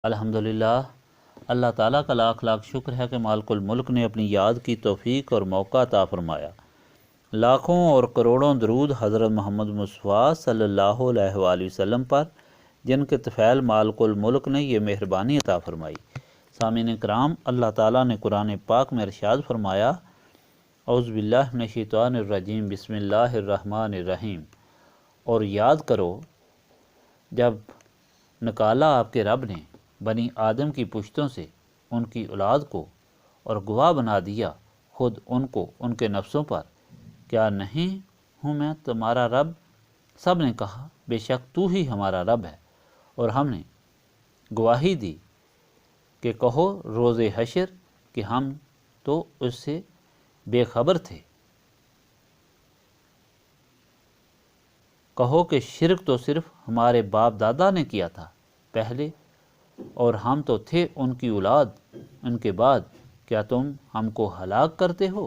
الحمدللہ، اللہ تعالیٰ کا لاکھ لاکھ شکر ہے کہ مالک الملک نے اپنی یاد کی توفیق اور موقع عطا فرمایا۔ لاکھوں اور کروڑوں درود حضرت محمد مصطفیٰ صلی اللہ علیہ وآلہ وسلم پر، جن کے طفیل مالک الملک نے یہ مہربانی عطا فرمائی۔ سامعین کرام، اللہ تعالیٰ نے قرآن پاک میں ارشاد فرمایا، اعوذ باللہ من الشیطان الرجیم، بسم اللہ الرحمن الرحیم۔ اور یاد کرو جب نکالا آپ کے رب نے بنی آدم کی پشتوں سے ان کی اولاد کو اور گواہ بنا دیا خود ان کو ان کے نفسوں پر، کیا نہیں ہوں میں تمہارا رب؟ سب نے کہا بے شک تو ہی ہمارا رب ہے۔ اور ہم نے گواہی دی کہ کہو روز حشر کہ ہم تو اس سے بے خبر تھے، کہو کہ شرک تو صرف ہمارے باپ دادا نے کیا تھا پہلے، اور ہم تو تھے ان کی اولاد ان کے بعد، کیا تم ہم کو ہلاک کرتے ہو؟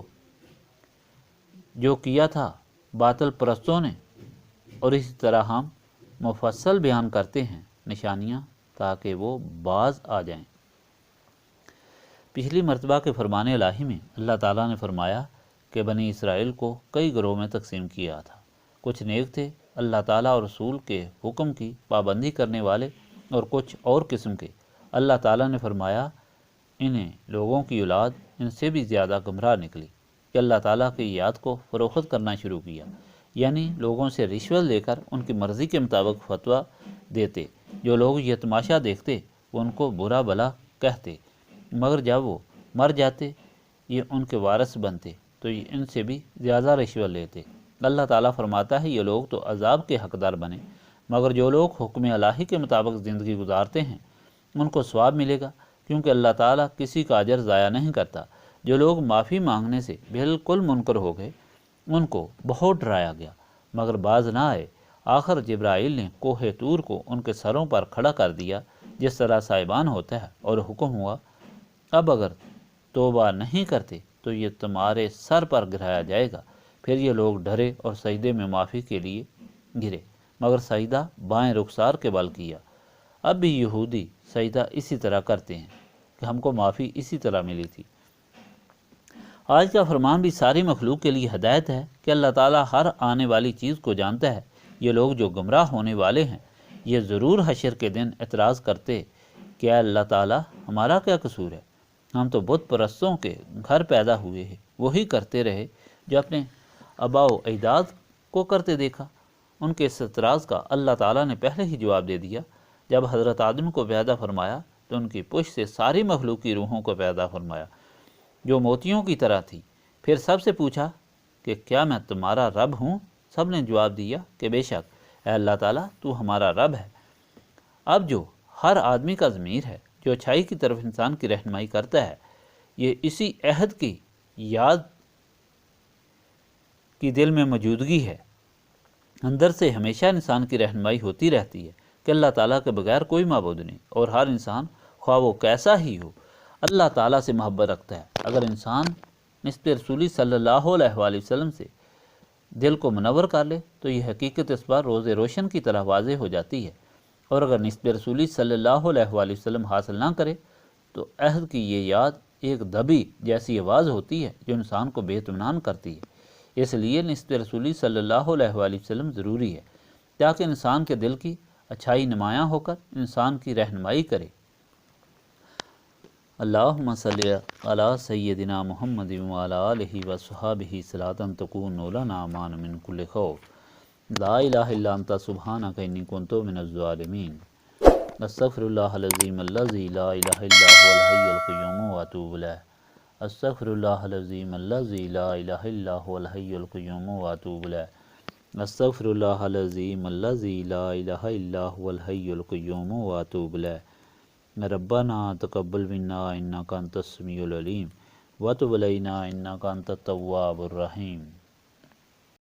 جو کیا تھا باطل پرستوں نے، اور اسی طرح ہم مفصل بیان کرتے ہیں نشانیاں تاکہ وہ باز آ جائیں۔ پچھلی مرتبہ کے فرمان الہی میں اللہ تعالیٰ نے فرمایا کہ بنی اسرائیل کو کئی گروہ میں تقسیم کیا تھا۔ کچھ نیک تھے، اللہ تعالیٰ اور رسول کے حکم کی پابندی کرنے والے، اور کچھ اور قسم کے۔ اللہ تعالیٰ نے فرمایا انہیں لوگوں کی اولاد ان سے بھی زیادہ گمراہ نکلی کہ اللہ تعالیٰ کی یاد کو فروخت کرنا شروع کیا، یعنی لوگوں سے رشوت لے کر ان کی مرضی کے مطابق فتویٰ دیتے۔ جو لوگ یہ تماشا دیکھتے وہ ان کو برا بھلا کہتے، مگر جب وہ مر جاتے یہ ان کے وارث بنتے تو یہ ان سے بھی زیادہ رشوت لیتے۔ اللہ تعالیٰ فرماتا ہے یہ لوگ تو عذاب کے حقدار بنے، مگر جو لوگ حکم الہی کے مطابق زندگی گزارتے ہیں ان کو ثواب ملے گا، کیونکہ اللہ تعالیٰ کسی کا اجر ضائع نہیں کرتا۔ جو لوگ معافی مانگنے سے بالکل منکر ہو گئے ان کو بہت ڈرایا گیا، مگر باز نہ آئے۔ آخر جبرائیل نے کوہ طور کو ان کے سروں پر کھڑا کر دیا جس طرح سائبان ہوتا ہے، اور حکم ہوا اب اگر توبہ نہیں کرتے تو یہ تمہارے سر پر گرایا جائے گا۔ پھر یہ لوگ ڈرے اور سجدے میں معافی کے لیے گرے، مگر سجدہ بائیں رخسار کے بل کیا۔ اب بھی یہودی سجدہ اسی طرح کرتے ہیں کہ ہم کو معافی اسی طرح ملی تھی۔ آج کا فرمان بھی ساری مخلوق کے لیے ہدایت ہے کہ اللہ تعالیٰ ہر آنے والی چیز کو جانتا ہے۔ یہ لوگ جو گمراہ ہونے والے ہیں یہ ضرور حشر کے دن اعتراض کرتے کہ اے اللہ تعالیٰ ہمارا کیا قصور ہے، ہم تو بت پرستوں کے گھر پیدا ہوئے ہیں، وہی کرتے رہے جو اپنے آباء و اجداد کو کرتے دیکھا۔ ان کے اس اعتراض کا اللہ تعالیٰ نے پہلے ہی جواب دے دیا۔ جب حضرت آدم کو پیدا فرمایا تو ان کی پشت سے ساری مخلوق کی روحوں کو پیدا فرمایا جو موتیوں کی طرح تھی۔ پھر سب سے پوچھا کہ کیا میں تمہارا رب ہوں؟ سب نے جواب دیا کہ بے شک اے اللہ تعالیٰ تو ہمارا رب ہے۔ اب جو ہر آدمی کا ضمیر ہے جو اچھائی کی طرف انسان کی رہنمائی کرتا ہے، یہ اسی عہد کی یاد کی دل میں موجودگی ہے۔ اندر سے ہمیشہ انسان کی رہنمائی ہوتی رہتی ہے کہ اللہ تعالیٰ کے بغیر کوئی معبود نہیں، اور ہر انسان خواہ وہ کیسا ہی ہو اللہ تعالیٰ سے محبت رکھتا ہے۔ اگر انسان نسبت رسولی صلی اللہ علیہ وآلہ وسلم سے دل کو منور کر لے تو یہ حقیقت اس بار روز روشن کی طرح واضح ہو جاتی ہے، اور اگر نسبت رسولی صلی اللہ علیہ وآلہ وسلم حاصل نہ کرے تو عہد کی یہ یاد ایک دبی جیسی آواز ہوتی ہے جو انسان کو بے اطمینان کرتی ہے۔ اس لیے نسبت رسولی صلی اللہ علیہ وآلہ وسلم ضروری ہے تاکہ انسان کے دل کی اچھائی نمایاں ہو کر انسان کی رہنمائی کرے۔ اللہم صلی علی سیدنا محمد وعلی آلہ وصحبہ صلاۃ تکون لنا امان من کل خوف، لا الہ الا انت سبحانک انی کنت من الظالمین، استغفر اللہ العظیم الذی لا الہ الا هو الحی القیوم واتوب الیہ، استغفر اللہ العظیم الذی لا الہ الا هو الحی القیوم واتوب الیہ، استغفر اللہ العظیم الذی لا الہ الا هو الحی القیوم واتوب الیہ۔ ربنا تقبل منا انک انت السمیع العلیم وتب علینا انک انت التواب الرحیم۔